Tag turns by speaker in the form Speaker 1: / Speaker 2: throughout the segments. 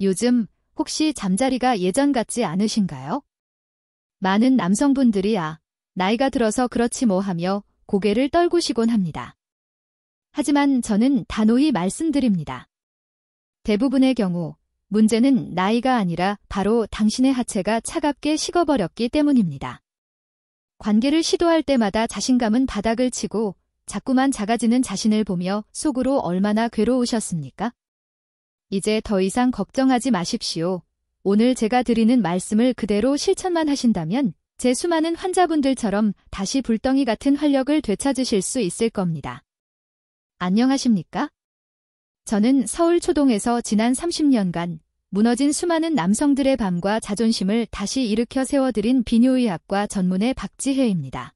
Speaker 1: 요즘 혹시 잠자리가 예전 같지 않으신가요? 많은 남성분들이 나이가 들어서 그렇지 뭐 하며 고개를 떨구시곤 합니다. 하지만 저는 단호히 말씀드립니다. 대부분의 경우 문제는 나이가 아니라 바로 당신의 하체가 차갑게 식어버렸기 때문입니다. 관계를 시도할 때마다 자신감은 바닥을 치고 자꾸만 작아지는 자신을 보며 속으로 얼마나 괴로우셨습니까? 이제 더 이상 걱정하지 마십시오. 오늘 제가 드리는 말씀을 그대로 실천만 하신다면 제 수많은 환자분들처럼 다시 불덩이 같은 활력을 되찾으실 수 있을 겁니다. 안녕하십니까? 저는 서울 초동에서 지난 30년간 무너진 수많은 남성들의 밤과 자존심을 다시 일으켜 세워드린 비뇨의학과 전문의 박지혜입니다.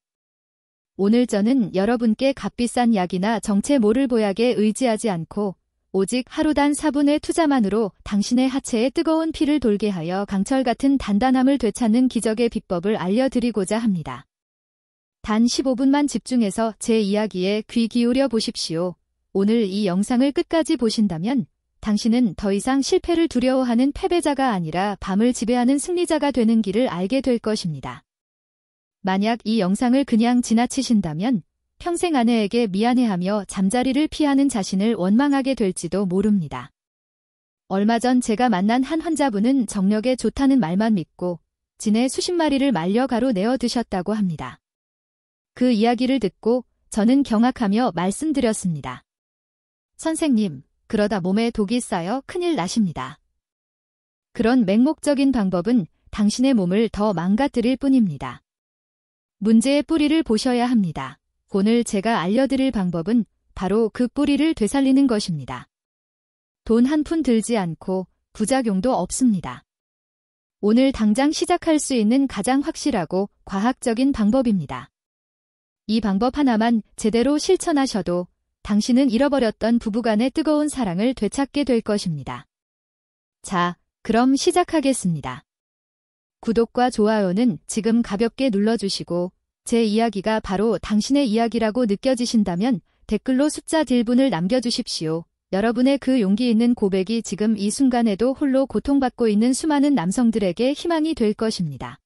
Speaker 1: 오늘 저는 여러분께 값비싼 약이나 정체 모를 보약에 의지하지 않고 오직 하루단 4분의 투자만으로 당신의 하체에 뜨거운 피를 돌게 하여 강철 같은 단단함을 되찾는 기적의 비법을 알려드리고자 합니다. 단 15분만 집중해서 제 이야기에 귀 기울여 보십시오. 오늘 이 영상을 끝까지 보신다면 당신은 더 이상 실패를 두려워하는 패배자가 아니라 밤을 지배하는 승리자가 되는 길을 알게 될 것입니다. 만약 이 영상을 그냥 지나치신다면 평생 아내에게 미안해하며 잠자리를 피하는 자신을 원망하게 될지도 모릅니다. 얼마 전 제가 만난 한 환자분은 정력에 좋다는 말만 믿고 진해 수십 마리를 말려 가루 내어 드셨다고 합니다. 그 이야기를 듣고 저는 경악하며 말씀드렸습니다. 선생님, 그러다 몸에 독이 쌓여 큰일 나십니다. 그런 맹목적인 방법은 당신의 몸을 더 망가뜨릴 뿐입니다. 문제의 뿌리를 보셔야 합니다. 오늘 제가 알려드릴 방법은 바로 그 뿌리를 되살리는 것입니다. 돈 한 푼 들지 않고 부작용도 없습니다. 오늘 당장 시작할 수 있는 가장 확실하고 과학적인 방법입니다. 이 방법 하나만 제대로 실천하셔도 당신은 잃어버렸던 부부간의 뜨거운 사랑을 되찾게 될 것입니다. 자, 그럼 시작하겠습니다. 구독과 좋아요는 지금 가볍게 눌러주시고 제 이야기가 바로 당신의 이야기라고 느껴지신다면 댓글로 숫자 1분을 남겨주십시오. 여러분의 그 용기 있는 고백이 지금 이 순간에도 홀로 고통받고 있는 수많은 남성들에게 희망이 될 것입니다.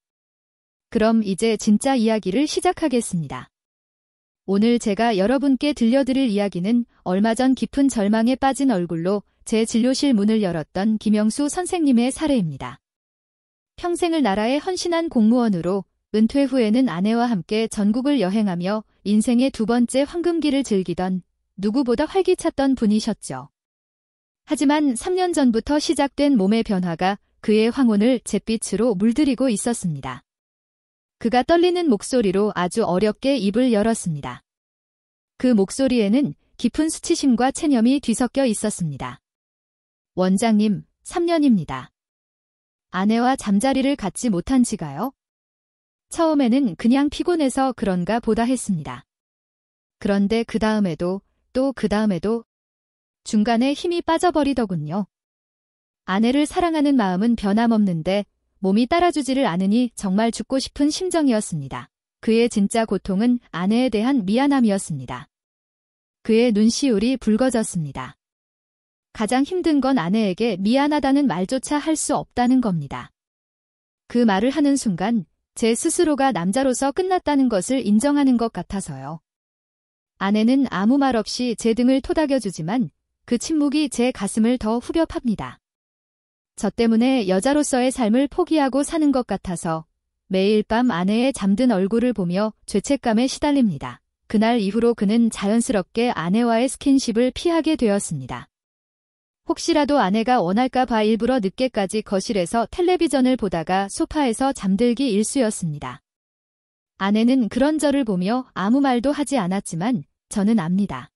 Speaker 1: 그럼 이제 진짜 이야기를 시작하겠습니다. 오늘 제가 여러분께 들려드릴 이야기는 얼마 전 깊은 절망에 빠진 얼굴로 제 진료실 문을 열었던 김영수 선생님의 사례입니다. 평생을 나라에 헌신한 공무원으로 은퇴 후에는 아내와 함께 전국을 여행하며 인생의 두 번째 황금기를 즐기던 누구보다 활기찼던 분이셨죠. 하지만 3년 전부터 시작된 몸의 변화가 그의 황혼을 잿빛으로 물들이고 있었습니다. 그가 떨리는 목소리로 아주 어렵게 입을 열었습니다. 그 목소리에는 깊은 수치심과 체념이 뒤섞여 있었습니다. 원장님, 3년입니다. 아내와 잠자리를 갖지 못한 지가요? 처음에는 그냥 피곤해서 그런가 보다 했습니다. 그런데 그 다음에도 또 그 다음에도 중간에 힘이 빠져버리더군요. 아내를 사랑하는 마음은 변함없는데 몸이 따라주지를 않으니 정말 죽고 싶은 심정이었습니다. 그의 진짜 고통은 아내에 대한 미안함이었습니다. 그의 눈시울이 붉어졌습니다. 가장 힘든 건 아내에게 미안하다는 말조차 할 수 없다는 겁니다. 그 말을 하는 순간 제 스스로가 남자로서 끝났다는 것을 인정하는 것 같아서요. 아내는 아무 말 없이 제 등을 토닥여주지만 그 침묵이 제 가슴을 더 후벼 팝니다. 저 때문에 여자로서의 삶을 포기하고 사는 것 같아서 매일 밤 아내의 잠든 얼굴을 보며 죄책감에 시달립니다. 그날 이후로 그는 자연스럽게 아내와의 스킨십을 피하게 되었습니다. 혹시라도 아내가 원할까 봐 일부러 늦게까지 거실에서 텔레비전을 보다가 소파에서 잠들기 일쑤였습니다. 아내는 그런 저를 보며 아무 말도 하지 않았지만 저는 압니다.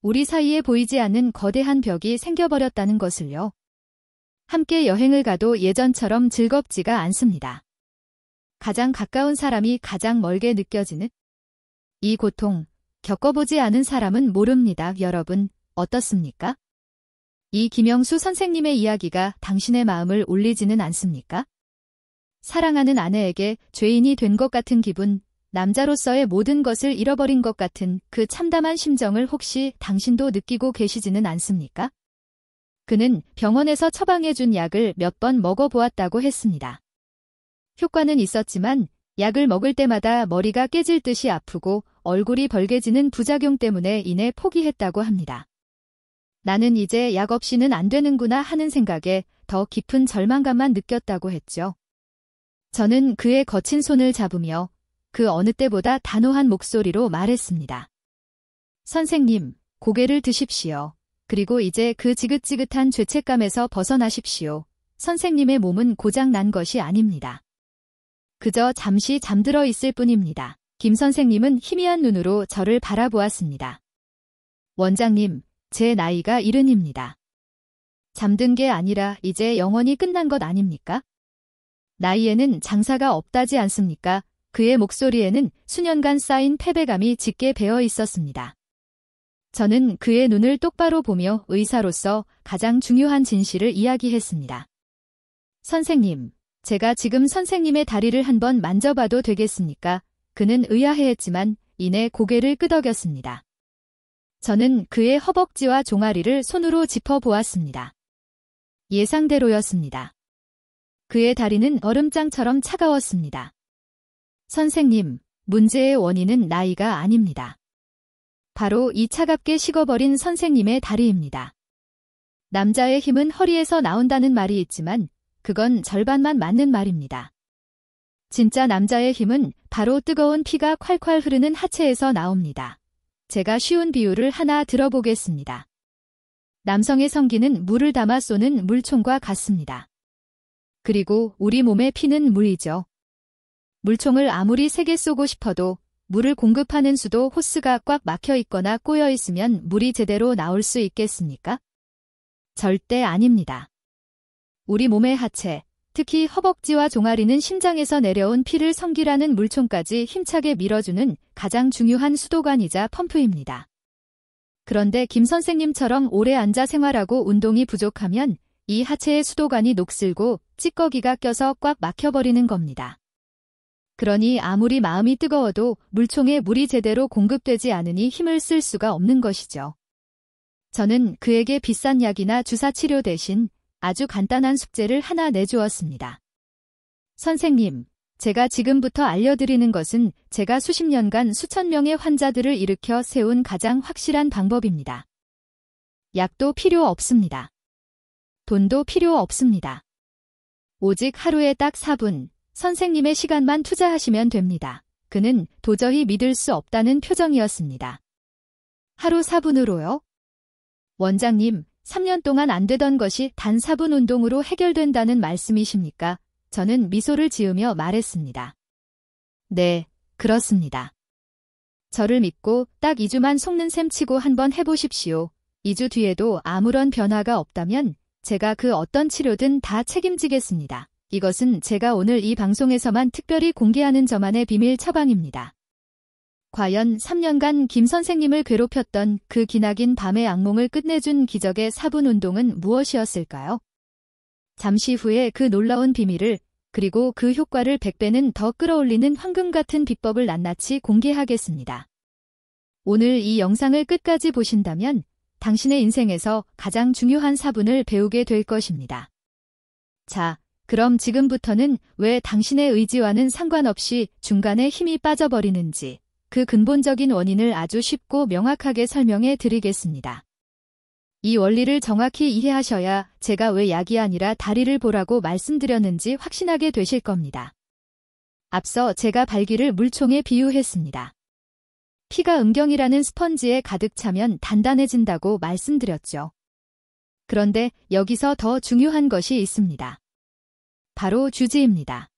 Speaker 1: 우리 사이에 보이지 않는 거대한 벽이 생겨버렸다는 것을요. 함께 여행을 가도 예전처럼 즐겁지가 않습니다. 가장 가까운 사람이 가장 멀게 느껴지는 이 고통, 겪어보지 않은 사람은 모릅니다. 여러분, 어떻습니까? 이 김영수 선생님의 이야기가 당신의 마음을 울리지는 않습니까? 사랑하는 아내에게 죄인이 된 것 같은 기분, 남자로서의 모든 것을 잃어버린 것 같은 그 참담한 심정을 혹시 당신도 느끼고 계시지는 않습니까? 그는 병원에서 처방해준 약을 몇 번 먹어보았다고 했습니다. 효과는 있었지만 약을 먹을 때마다 머리가 깨질 듯이 아프고 얼굴이 벌개지는 부작용 때문에 이내 포기했다고 합니다. 나는 이제 약 없이는 안 되는구나 하는 생각에 더 깊은 절망감만 느꼈다고 했죠. 저는 그의 거친 손을 잡으며 그 어느 때보다 단호한 목소리로 말했습니다. 선생님, 고개를 드십시오. 그리고 이제 그 지긋지긋한 죄책감에서 벗어나십시오. 선생님의 몸은 고장 난 것이 아닙니다. 그저 잠시 잠들어 있을 뿐입니다. 김 선생님은 희미한 눈으로 저를 바라보았습니다. 원장님, 제 나이가 70입니다. 잠든 게 아니라 이제 영원히 끝난 것 아닙니까? 나이에는 장사가 없다지 않습니까? 그의 목소리에는 수년간 쌓인 패배감이 짙게 배어 있었습니다. 저는 그의 눈을 똑바로 보며 의사로서 가장 중요한 진실을 이야기했습니다. 선생님, 제가 지금 선생님의 다리를 한번 만져봐도 되겠습니까? 그는 의아해했지만 이내 고개를 끄덕였습니다. 저는 그의 허벅지와 종아리를 손으로 짚어보았습니다. 예상대로였습니다. 그의 다리는 얼음장처럼 차가웠습니다. 선생님, 문제의 원인은 나이가 아닙니다. 바로 이 차갑게 식어버린 선생님의 다리입니다. 남자의 힘은 허리에서 나온다는 말이 있지만 그건 절반만 맞는 말입니다. 진짜 남자의 힘은 바로 뜨거운 피가 콸콸 흐르는 하체에서 나옵니다. 제가 쉬운 비유를 하나 들어보겠습니다. 남성의 성기는 물을 담아 쏘는 물총과 같습니다. 그리고 우리 몸의 피는 물이죠. 물총을 아무리 세게 쏘고 싶어도 물을 공급하는 수도 호스가 꽉 막혀 있거나 꼬여 있으면 물이 제대로 나올 수 있겠습니까? 절대 아닙니다. 우리 몸의 하체, 특히 허벅지와 종아리는 심장에서 내려온 피를 성기라는 물총까지 힘차게 밀어주는 가장 중요한 수도관이자 펌프입니다. 그런데 김 선생님처럼 오래 앉아 생활하고 운동이 부족하면 이 하체의 수도관이 녹슬고 찌꺼기가 껴서 꽉 막혀버리는 겁니다. 그러니 아무리 마음이 뜨거워도 물총에 물이 제대로 공급되지 않으니 힘을 쓸 수가 없는 것이죠. 저는 그에게 비싼 약이나 주사 치료 대신 아주 간단한 숙제를 하나 내주었습니다. 선생님, 제가 지금부터 알려드리는 것은 제가 수십 년간 수천 명의 환자들을 일으켜 세운 가장 확실한 방법입니다. 약도 필요 없습니다. 돈도 필요 없습니다. 오직 하루에 딱 4분, 선생님의 시간만 투자하시면 됩니다. 그는 도저히 믿을 수 없다는 표정이었습니다. 하루 4분으로요? 원장님, 3년 동안 안 되던 것이 단 4분 운동으로 해결된다는 말씀이십니까? 저는 미소를 지으며 말했습니다. 네, 그렇습니다. 저를 믿고 딱 2주만 속는 셈 치고 한번 해보십시오. 2주 뒤에도 아무런 변화가 없다면 제가 그 어떤 치료든 다 책임지겠습니다. 이것은 제가 오늘 이 방송에서만 특별히 공개하는 저만의 비밀 처방입니다. 과연 3년간 김 선생님을 괴롭혔던 그 기나긴 밤의 악몽을 끝내준 기적의 4분 운동은 무엇이었을까요? 잠시 후에 그 놀라운 비밀을 그리고 그 효과를 100배는 더 끌어올리는 황금 같은 비법을 낱낱이 공개하겠습니다. 오늘 이 영상을 끝까지 보신다면 당신의 인생에서 가장 중요한 4분을 배우게 될 것입니다. 자, 그럼 지금부터는 왜 당신의 의지와는 상관없이 중간에 힘이 빠져버리는지 그 근본적인 원인을 아주 쉽고 명확하게 설명해 드리겠습니다. 이 원리를 정확히 이해하셔야 제가 왜 약이 아니라 다리를 보라고 말씀드렸는지 확신하게 되실 겁니다. 앞서 제가 발기를 물총에 비유했습니다. 피가 음경이라는 스펀지에 가득 차면 단단해진다고 말씀드렸죠. 그런데 여기서 더 중요한 것이 있습니다. 바로 주지입니다.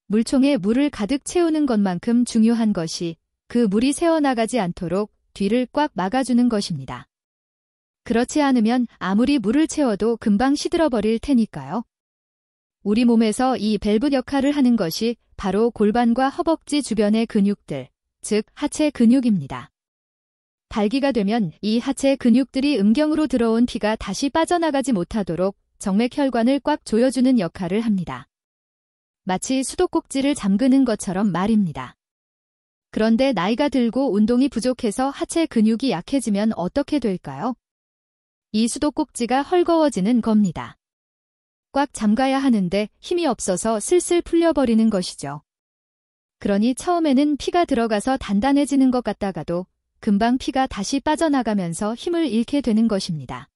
Speaker 1: 물총에 물을 가득 채우는 것만큼 중요한 것이 그 물이 새어나가지 않도록 뒤를 꽉 막아주는 것입니다. 그렇지 않으면 아무리 물을 채워도 금방 시들어버릴 테니까요. 우리 몸에서 이 밸브 역할을 하는 것이 바로 골반과 허벅지 주변의 근육들, 즉 하체 근육입니다. 발기가 되면 이 하체 근육들이 음경으로 들어온 피가 다시 빠져나가지 못하도록 정맥혈관을 꽉 조여주는 역할을 합니다. 마치 수도꼭지를 잠그는 것처럼 말입니다. 그런데 나이가 들고 운동이 부족해서 하체 근육이 약해지면 어떻게 될까요? 이 수도꼭지가 헐거워지는 겁니다. 꽉 잠가야 하는데 힘이 없어서 슬슬 풀려버리는 것이죠. 그러니 처음에는 피가 들어가서 단단해지는 것 같다가도 금방 피가 다시 빠져나가면서 힘을 잃게 되는 것입니다.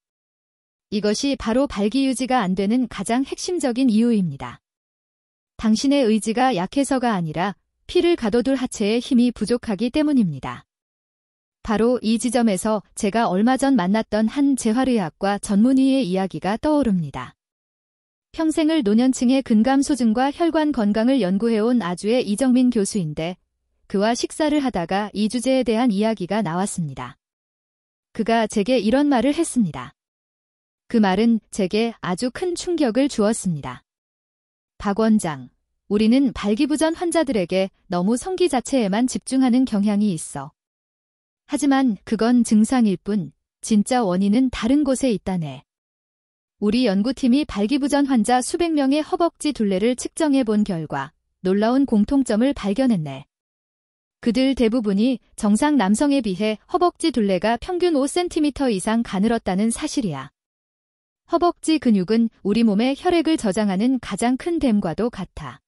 Speaker 1: 이것이 바로 발기유지가 안 되는 가장 핵심적인 이유입니다. 당신의 의지가 약해서가 아니라 피를 가둬둘 하체에 힘이 부족하기 때문입니다. 바로 이 지점에서 제가 얼마 전 만났던 한 재활의학과 전문의의 이야기가 떠오릅니다. 평생을 노년층의 근감소증과 혈관 건강을 연구해온 아주의 이정민 교수인데 그와 식사를 하다가 이 주제에 대한 이야기가 나왔습니다. 그가 제게 이런 말을 했습니다. 그 말은 제게 아주 큰 충격을 주었습니다. 박 원장, 우리는 발기부전 환자들에게 너무 성기 자체에만 집중하는 경향이 있어. 하지만 그건 증상일 뿐 진짜 원인은 다른 곳에 있다네. 우리 연구팀이 발기부전 환자 수백 명의 허벅지 둘레를 측정해 본 결과 놀라운 공통점을 발견했네. 그들 대부분이 정상 남성에 비해 허벅지 둘레가 평균 5cm 이상 가늘었다는 사실이야. 허벅지 근육은 우리 몸의 혈액을 저장하는 가장 큰 댐과도 같아.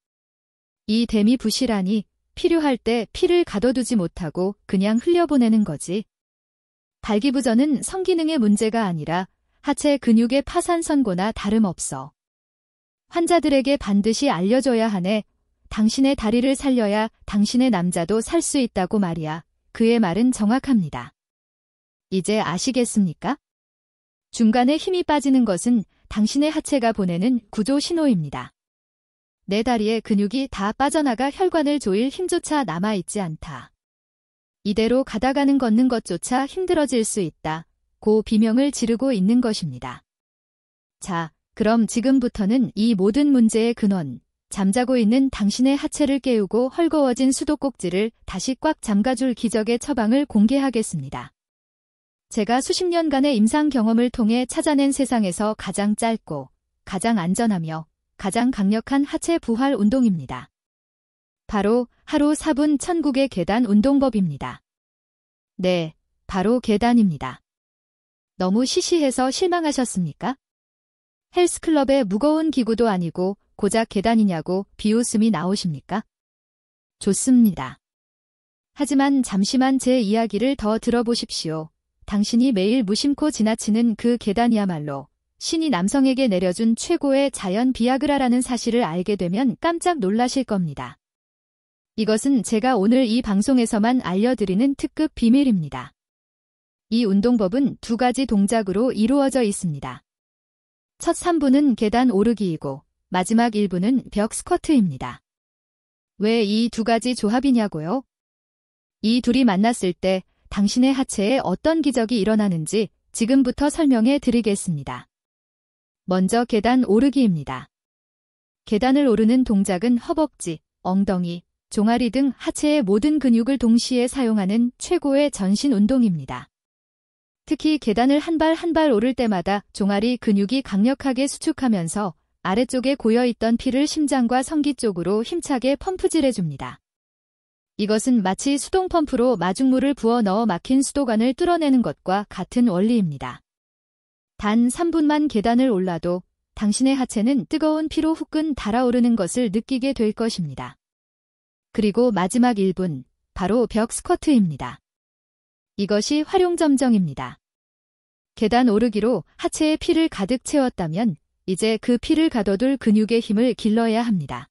Speaker 1: 이 댐이 부실하니 필요할 때 피를 가둬두지 못하고 그냥 흘려보내는 거지. 발기부전은 성기능의 문제가 아니라 하체 근육의 파산 선고나 다름없어. 환자들에게 반드시 알려줘야 하네. 당신의 다리를 살려야 당신의 남자도 살 수 있다고 말이야. 그의 말은 정확합니다. 이제 아시겠습니까? 중간에 힘이 빠지는 것은 당신의 하체가 보내는 구조 신호입니다. 내 다리에 근육이 다 빠져나가 혈관을 조일 힘조차 남아있지 않다. 이대로 가다가는 걷는 것조차 힘들어질 수 있다. 고 비명을 지르고 있는 것입니다. 자, 그럼 지금부터는 이 모든 문제의 근원, 잠자고 있는 당신의 하체를 깨우고 헐거워진 수도꼭지를 다시 꽉 잠가줄 기적의 처방을 공개하겠습니다. 제가 수십 년간의 임상 경험을 통해 찾아낸 세상에서 가장 짧고 가장 안전하며 가장 강력한 하체 부활 운동입니다. 바로 하루 4분 1000국의 계단 운동법입니다. 네, 바로 계단입니다. 너무 시시해서 실망하셨습니까? 헬스클럽의 무거운 기구도 아니고 고작 계단이냐고 비웃음이 나오십니까? 좋습니다. 하지만 잠시만 제 이야기를 더 들어보십시오. 당신이 매일 무심코 지나치는 그 계단이야말로 신이 남성에게 내려준 최고의 자연 비아그라라는 사실을 알게 되면 깜짝 놀라실 겁니다. 이것은 제가 오늘 이 방송에서만 알려드리는 특급 비밀입니다. 이 운동법은 두 가지 동작으로 이루어져 있습니다. 첫 3분은 계단 오르기이고 마지막 1분은 벽 스쿼트입니다. 왜 이 두 가지 조합이냐고요? 이 둘이 만났을 때 당신의 하체에 어떤 기적이 일어나는지 지금부터 설명해 드리겠습니다. 먼저 계단 오르기입니다. 계단을 오르는 동작은 허벅지, 엉덩이, 종아리 등 하체의 모든 근육을 동시에 사용하는 최고의 전신 운동입니다. 특히 계단을 한 발 한 발 오를 때마다 종아리 근육이 강력하게 수축하면서 아래쪽에 고여있던 피를 심장과 성기 쪽으로 힘차게 펌프질해줍니다. 이것은 마치 수동 펌프로 마중물을 부어 넣어 막힌 수도관을 뚫어내는 것과 같은 원리입니다. 단 3분만 계단을 올라도 당신의 하체는 뜨거운 피로 후끈 달아오르는 것을 느끼게 될 것입니다. 그리고 마지막 1분, 바로 벽 스쿼트입니다. 이것이 활용점정입니다. 계단 오르기로 하체에 피를 가득 채웠다면 이제 그 피를 가둬둘 근육의 힘을 길러야 합니다.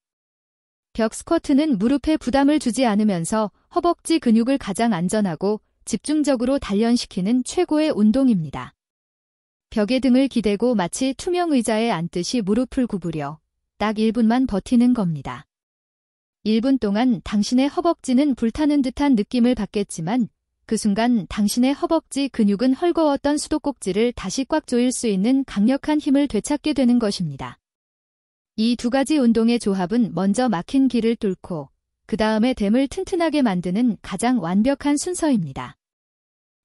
Speaker 1: 벽 스쿼트는 무릎에 부담을 주지 않으면서 허벅지 근육을 가장 안전하고 집중적으로 단련시키는 최고의 운동입니다. 벽에 등을 기대고 마치 투명 의자에 앉듯이 무릎을 구부려 딱 1분만 버티는 겁니다. 1분 동안 당신의 허벅지는 불타는 듯한 느낌을 받겠지만 그 순간 당신의 허벅지 근육은 헐거웠던 수도꼭지를 다시 꽉 조일 수 있는 강력한 힘을 되찾게 되는 것입니다. 이 두 가지 운동의 조합은 먼저 막힌 길을 뚫고 그 다음에 댐을 튼튼하게 만드는 가장 완벽한 순서입니다.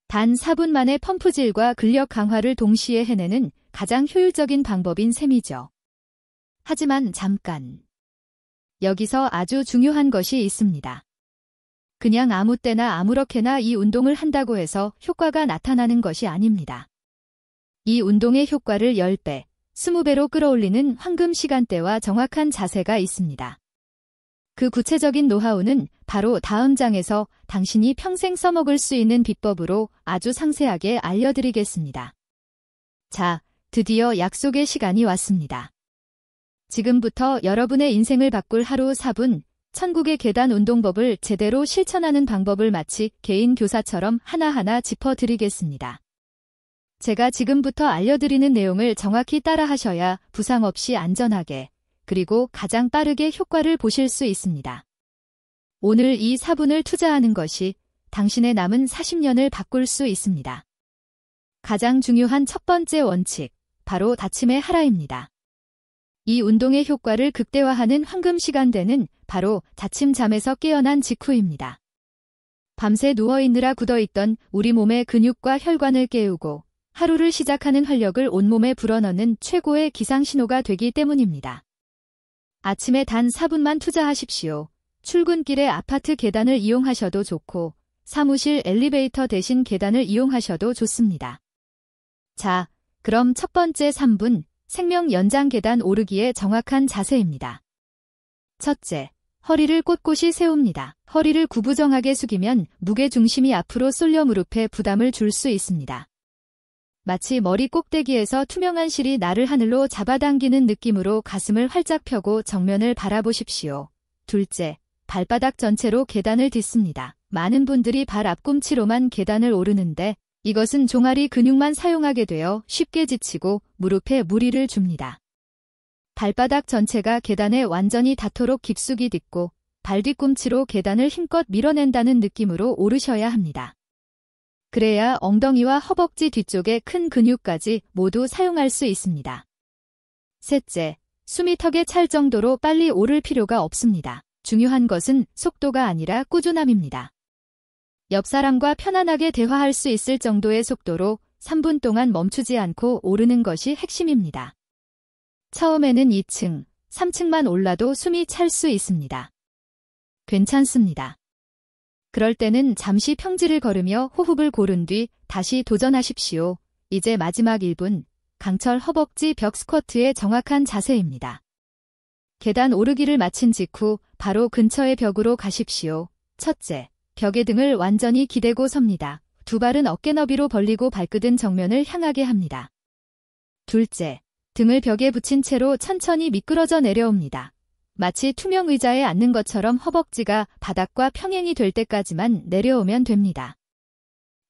Speaker 1: 단 4분 만에 펌프질과 근력 강화를 동시에 해내는 가장 효율적인 방법인 셈이죠. 하지만 잠깐. 여기서 아주 중요한 것이 있습니다. 그냥 아무 때나 아무렇게나 이 운동을 한다고 해서 효과가 나타나는 것이 아닙니다. 이 운동의 효과를 10배, 20배로 끌어올리는 황금 시간대와 정확한 자세가 있습니다. 그 구체적인 노하우는 바로 다음 장에서 당신이 평생 써먹을 수 있는 비법으로 아주 상세하게 알려드리겠습니다. 자, 드디어 약속의 시간이 왔습니다. 지금부터 여러분의 인생을 바꿀 하루 4분, 천국의 계단 운동법을 제대로 실천하는 방법을 마치 개인 교사처럼 하나하나 짚어드리겠습니다. 제가 지금부터 알려드리는 내용을 정확히 따라하셔야 부상 없이 안전하게, 그리고 가장 빠르게 효과를 보실 수 있습니다. 오늘 이 4분을 투자하는 것이 당신의 남은 40년을 바꿀 수 있습니다. 가장 중요한 첫 번째 원칙, 바로 다침의 하라입니다. 이 운동의 효과를 극대화하는 황금 시간대는 바로 자침 잠에서 깨어난 직후입니다. 밤새 누워있느라 굳어있던 우리 몸의 근육과 혈관을 깨우고 하루를 시작하는 활력을 온몸에 불어넣는 최고의 기상신호가 되기 때문입니다. 아침에 단 4분만 투자하십시오. 출근길에 아파트 계단을 이용하셔도 좋고 사무실 엘리베이터 대신 계단을 이용하셔도 좋습니다. 자, 그럼 첫 번째 3분, 생명 연장 계단 오르기의 정확한 자세입니다. 첫째, 허리를 꼿꼿이 세웁니다. 허리를 구부정하게 숙이면 무게 중심이 앞으로 쏠려 무릎에 부담을 줄 수 있습니다. 마치 머리 꼭대기에서 투명한 실이 나를 하늘로 잡아당기는 느낌으로 가슴을 활짝 펴고 정면을 바라보십시오. 둘째, 발바닥 전체로 계단을 딛습니다. 많은 분들이 발 앞꿈치로만 계단을 오르는데 이것은 종아리 근육만 사용하게 되어 쉽게 지치고 무릎에 무리를 줍니다. 발바닥 전체가 계단에 완전히 닿도록 깊숙이 딛고 발 뒤꿈치로 계단을 힘껏 밀어낸다는 느낌으로 오르셔야 합니다. 그래야 엉덩이와 허벅지 뒤쪽의 큰 근육까지 모두 사용할 수 있습니다. 셋째, 숨이 턱에 찰 정도로 빨리 오를 필요가 없습니다. 중요한 것은 속도가 아니라 꾸준함입니다. 옆 사람과 편안하게 대화할 수 있을 정도의 속도로 3분 동안 멈추지 않고 오르는 것이 핵심입니다. 처음에는 2층, 3층만 올라도 숨이 찰 수 있습니다. 괜찮습니다. 그럴 때는 잠시 평지를 걸으며 호흡을 고른 뒤 다시 도전하십시오. 이제 마지막 1분, 강철 허벅지 벽 스쿼트의 정확한 자세입니다. 계단 오르기를 마친 직후 바로 근처의 벽으로 가십시오. 첫째, 벽의 등을 완전히 기대고 섭니다. 두 발은 어깨 너비로 벌리고 발끝은 정면을 향하게 합니다. 둘째, 등을 벽에 붙인 채로 천천히 미끄러져 내려옵니다. 마치 투명 의자에 앉는 것처럼 허벅지가 바닥과 평행이 될 때까지만 내려오면 됩니다.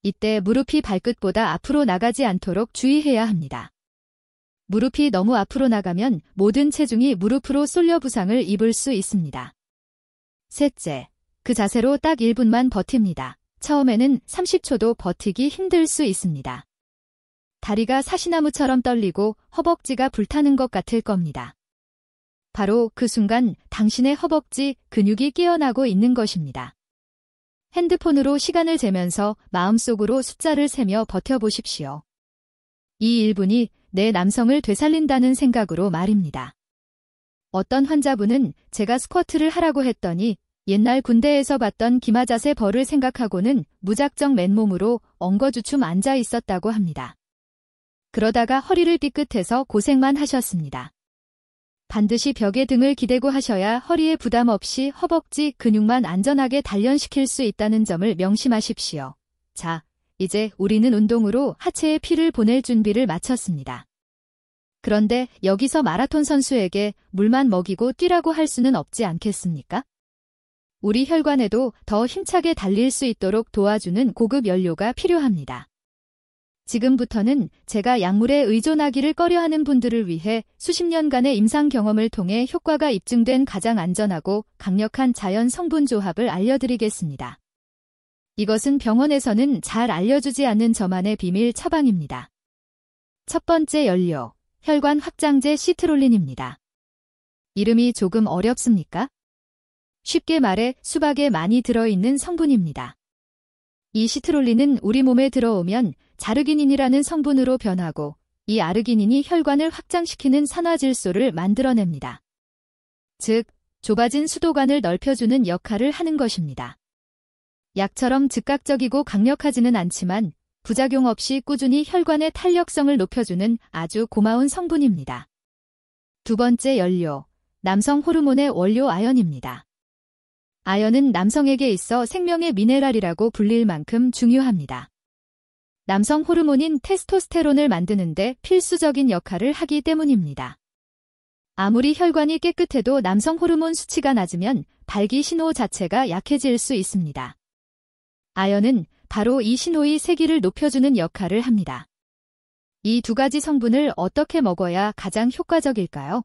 Speaker 1: 이때 무릎이 발끝보다 앞으로 나가지 않도록 주의해야 합니다. 무릎이 너무 앞으로 나가면 모든 체중이 무릎으로 쏠려 부상을 입을 수 있습니다. 셋째, 그 자세로 딱 1분만 버팁니다. 처음에는 30초도 버티기 힘들 수 있습니다. 다리가 사시나무처럼 떨리고 허벅지가 불타는 것 같을 겁니다. 바로 그 순간 당신의 허벅지 근육이 깨어나고 있는 것입니다. 핸드폰으로 시간을 재면서 마음속으로 숫자를 세며 버텨보십시오. 이 1분이 내 남성을 되살린다는 생각으로 말입니다. 어떤 환자분은 제가 스쿼트를 하라고 했더니 옛날 군대에서 봤던 기마자세 벌을 생각하고는 무작정 맨몸으로 엉거주춤 앉아 있었다고 합니다. 그러다가 허리를 삐끗해서 고생만 하셨습니다. 반드시 벽에 등을 기대고 하셔야 허리에 부담 없이 허벅지 근육만 안전하게 단련시킬 수 있다는 점을 명심하십시오. 자, 이제 우리는 운동으로 하체에 피를 보낼 준비를 마쳤습니다. 그런데 여기서 마라톤 선수에게 물만 먹이고 뛰라고 할 수는 없지 않겠습니까? 우리 혈관에도 더 힘차게 달릴 수 있도록 도와주는 고급 연료가 필요합니다. 지금부터는 제가 약물에 의존하기를 꺼려하는 분들을 위해 수십 년간의 임상 경험을 통해 효과가 입증된 가장 안전하고 강력한 자연 성분 조합을 알려드리겠습니다. 이것은 병원에서는 잘 알려주지 않는 저만의 비밀 처방입니다. 첫 번째 연료, 혈관 확장제 시트롤린입니다. 이름이 조금 어렵습니까? 쉽게 말해 수박에 많이 들어있는 성분입니다. 이 시트롤린은 우리 몸에 들어오면 자르기닌이라는 성분으로 변하고 이 아르기닌이 혈관을 확장시키는 산화질소를 만들어냅니다. 즉, 좁아진 수도관을 넓혀주는 역할을 하는 것입니다. 약처럼 즉각적이고 강력하지는 않지만 부작용 없이 꾸준히 혈관의 탄력성을 높여주는 아주 고마운 성분입니다. 두 번째 연료, 남성 호르몬의 원료 아연입니다. 아연은 남성에게 있어 생명의 미네랄이라고 불릴 만큼 중요합니다. 남성 호르몬인 테스토스테론을 만드는데 필수적인 역할을 하기 때문입니다. 아무리 혈관이 깨끗해도 남성 호르몬 수치가 낮으면 발기 신호 자체가 약해질 수 있습니다. 아연은 바로 이 신호의 세기를 높여주는 역할을 합니다. 이 두 가지 성분을 어떻게 먹어야 가장 효과적일까요?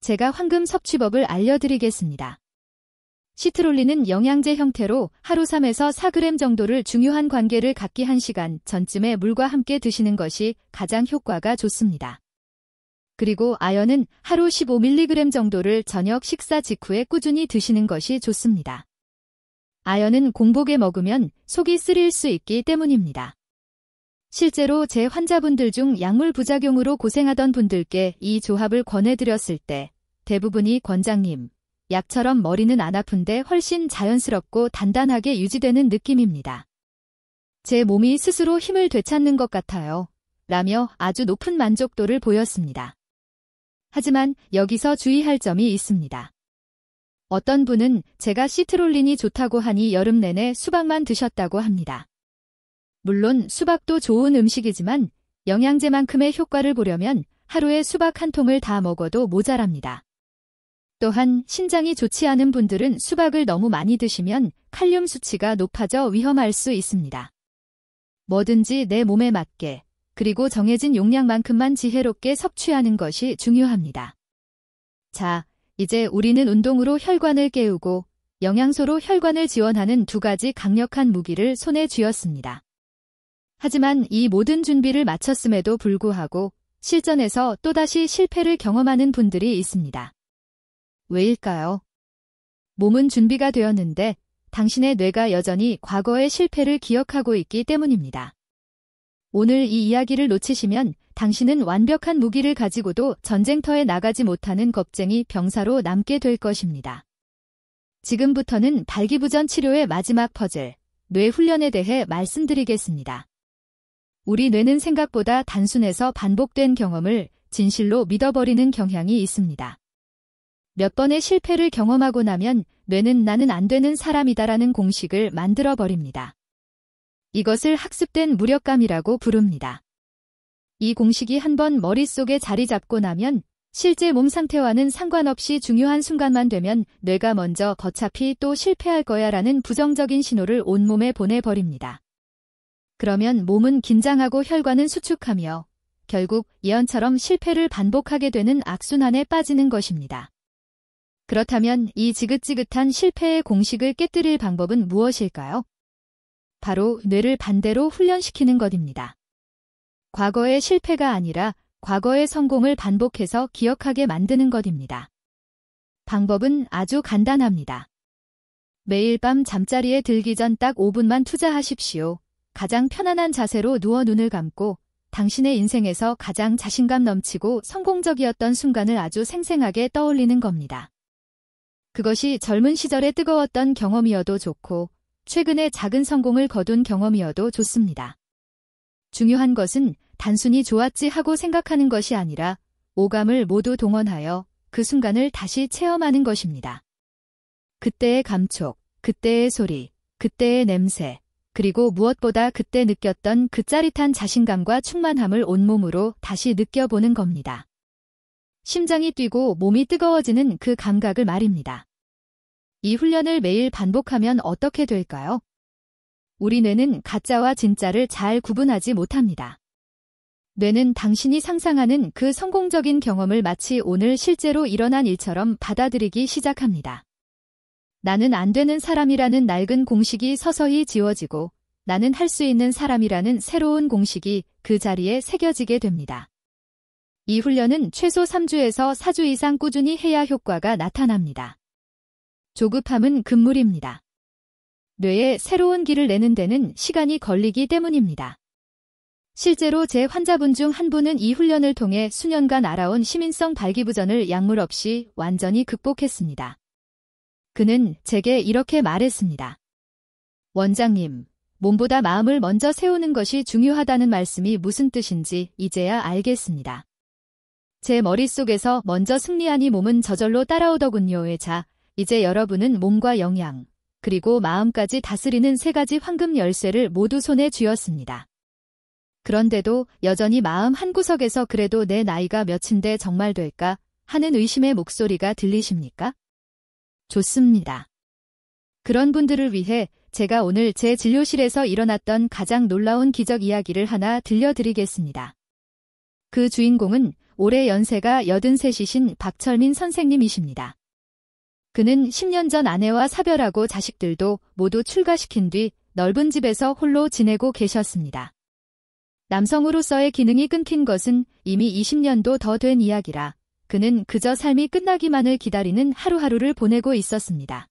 Speaker 1: 제가 황금 섭취법을 알려드리겠습니다. 시트롤린은 영양제 형태로 하루 3에서 4g 정도를 중요한 관계를 갖기 1시간 전쯤에 물과 함께 드시는 것이 가장 효과가 좋습니다. 그리고 아연은 하루 15mg 정도를 저녁 식사 직후에 꾸준히 드시는 것이 좋습니다. 아연은 공복에 먹으면 속이 쓰릴 수 있기 때문입니다. 실제로 제 환자분들 중 약물 부작용으로 고생하던 분들께 이 조합을 권해드렸을 때 대부분이 권장님, 약처럼 머리는 안 아픈데 훨씬 자연스럽고 단단하게 유지되는 느낌입니다. 제 몸이 스스로 힘을 되찾는 것 같아요. 라며 아주 높은 만족도를 보였습니다. 하지만 여기서 주의할 점이 있습니다. 어떤 분은 제가 시트롤린이 좋다고 하니 여름 내내 수박만 드셨다고 합니다. 물론 수박도 좋은 음식이지만 영양제만큼의 효과를 보려면 하루에 수박 한 통을 다 먹어도 모자랍니다. 또한 신장이 좋지 않은 분들은 수박을 너무 많이 드시면 칼륨 수치가 높아져 위험할 수 있습니다. 뭐든지 내 몸에 맞게 그리고 정해진 용량만큼만 지혜롭게 섭취하는 것이 중요합니다. 자, 이제 우리는 운동으로 혈관을 깨우고 영양소로 혈관을 지원하는 두 가지 강력한 무기를 손에 쥐었습니다. 하지만 이 모든 준비를 마쳤음에도 불구하고 실전에서 또다시 실패를 경험하는 분들이 있습니다. 왜일까요? 몸은 준비가 되었는데 당신의 뇌가 여전히 과거의 실패를 기억하고 있기 때문입니다. 오늘 이 이야기를 놓치시면 당신은 완벽한 무기를 가지고도 전쟁터에 나가지 못하는 겁쟁이 병사로 남게 될 것입니다. 지금부터는 발기부전 치료의 마지막 퍼즐, 뇌 훈련에 대해 말씀드리겠습니다. 우리 뇌는 생각보다 단순해서 반복된 경험을 진실로 믿어버리는 경향이 있습니다. 몇 번의 실패를 경험하고 나면 뇌는 나는 안 되는 사람이다라는 공식을 만들어버립니다. 이것을 학습된 무력감이라고 부릅니다. 이 공식이 한번 머릿속에 자리 잡고 나면 실제 몸 상태와는 상관없이 중요한 순간만 되면 뇌가 먼저 어차피 또 실패할 거야라는 부정적인 신호를 온몸에 보내버립니다. 그러면 몸은 긴장하고 혈관은 수축하며 결국 예언처럼 실패를 반복하게 되는 악순환에 빠지는 것입니다. 그렇다면 이 지긋지긋한 실패의 공식을 깨뜨릴 방법은 무엇일까요? 바로 뇌를 반대로 훈련시키는 것입니다. 과거의 실패가 아니라 과거의 성공을 반복해서 기억하게 만드는 것입니다. 방법은 아주 간단합니다. 매일 밤 잠자리에 들기 전 딱 5분만 투자하십시오. 가장 편안한 자세로 누워 눈을 감고 당신의 인생에서 가장 자신감 넘치고 성공적이었던 순간을 아주 생생하게 떠올리는 겁니다. 그것이 젊은 시절에 뜨거웠던 경험이어도 좋고 최근에 작은 성공을 거둔 경험이어도 좋습니다. 중요한 것은 단순히 좋았지 하고 생각하는 것이 아니라 오감을 모두 동원하여 그 순간을 다시 체험하는 것입니다. 그때의 감촉, 그때의 소리, 그때의 냄새, 그리고 무엇보다 그때 느꼈던 그 짜릿한 자신감과 충만함을 온몸으로 다시 느껴보는 겁니다. 심장이 뛰고 몸이 뜨거워지는 그 감각을 말입니다. 이 훈련을 매일 반복하면 어떻게 될까요? 우리 뇌는 가짜와 진짜를 잘 구분하지 못합니다. 뇌는 당신이 상상하는 그 성공적인 경험을 마치 오늘 실제로 일어난 일처럼 받아들이기 시작합니다. 나는 안 되는 사람이라는 낡은 공식이 서서히 지워지고 나는 할 수 있는 사람이라는 새로운 공식이 그 자리에 새겨지게 됩니다. 이 훈련은 최소 3주에서 4주 이상 꾸준히 해야 효과가 나타납니다. 조급함은 금물입니다. 뇌에 새로운 길을 내는 데는 시간이 걸리기 때문입니다. 실제로 제 환자분 중 한 분은 이 훈련을 통해 수년간 알아온 시민성 발기부전을 약물 없이 완전히 극복했습니다. 그는 제게 이렇게 말했습니다. 원장님, 몸보다 마음을 먼저 세우는 것이 중요하다는 말씀이 무슨 뜻인지 이제야 알겠습니다. 제 머릿속에서 먼저 승리하니 몸은 저절로 따라오더군요. 자, 이제 여러분은 몸과 영양, 그리고 마음까지 다스리는 3가지 황금 열쇠를 모두 손에 쥐었습니다. 그런데도 여전히 마음 한구석에서 그래도 내 나이가 몇인데 정말 될까 하는 의심의 목소리가 들리십니까? 좋습니다. 그런 분들을 위해 제가 오늘 제 진료실에서 일어났던 가장 놀라운 기적 이야기를 하나 들려드리겠습니다. 그 주인공은 올해 연세가 83이신 박철민 선생님이십니다. 그는 10년 전 아내와 사별하고 자식들도 모두 출가시킨 뒤 넓은 집에서 홀로 지내고 계셨습니다. 남성으로서의 기능이 끊긴 것은 이미 20년도 더 된 이야기라 그는 그저 삶이 끝나기만을 기다리는 하루하루를 보내고 있었습니다.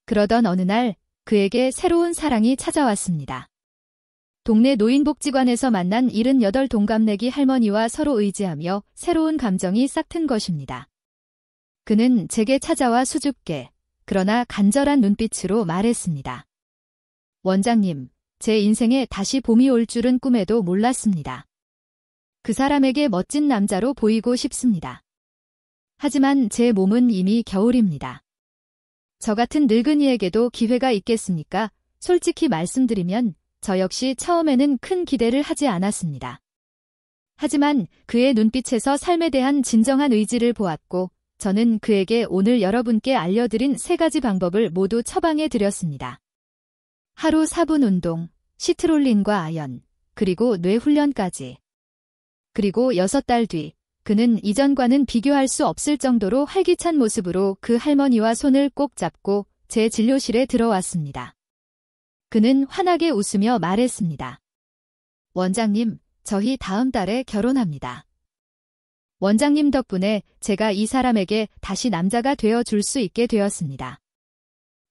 Speaker 1: 그러던 어느 날 그에게 새로운 사랑이 찾아왔습니다. 동네 노인복지관에서 만난 78 동갑내기 할머니와 서로 의지하며 새로운 감정이 싹튼 것입니다. 그는 제게 찾아와 수줍게 그러나 간절한 눈빛으로 말했습니다. 원장님, 제 인생에 다시 봄이 올 줄은 꿈에도 몰랐습니다. 그 사람에게 멋진 남자로 보이고 싶습니다. 하지만 제 몸은 이미 겨울입니다. 저 같은 늙은이에게도 기회가 있겠습니까? 솔직히 말씀드리면 저 역시 처음에는 큰 기대를 하지 않았습니다. 하지만 그의 눈빛에서 삶에 대한 진정한 의지를 보았고 저는 그에게 오늘 여러분께 알려드린 3가지 방법을 모두 처방해 드렸습니다. 하루 4분 운동, 시트롤린과 아연, 그리고 뇌 훈련까지. 그리고 6달 뒤 그는 이전과는 비교할 수 없을 정도로 활기찬 모습으로 그 할머니와 손을 꼭 잡고 제 진료실에 들어왔습니다. 그는 환하게 웃으며 말했습니다. 원장님, 저희 다음 달에 결혼합니다. 원장님 덕분에 제가 이 사람에게 다시 남자가 되어줄 수 있게 되었습니다.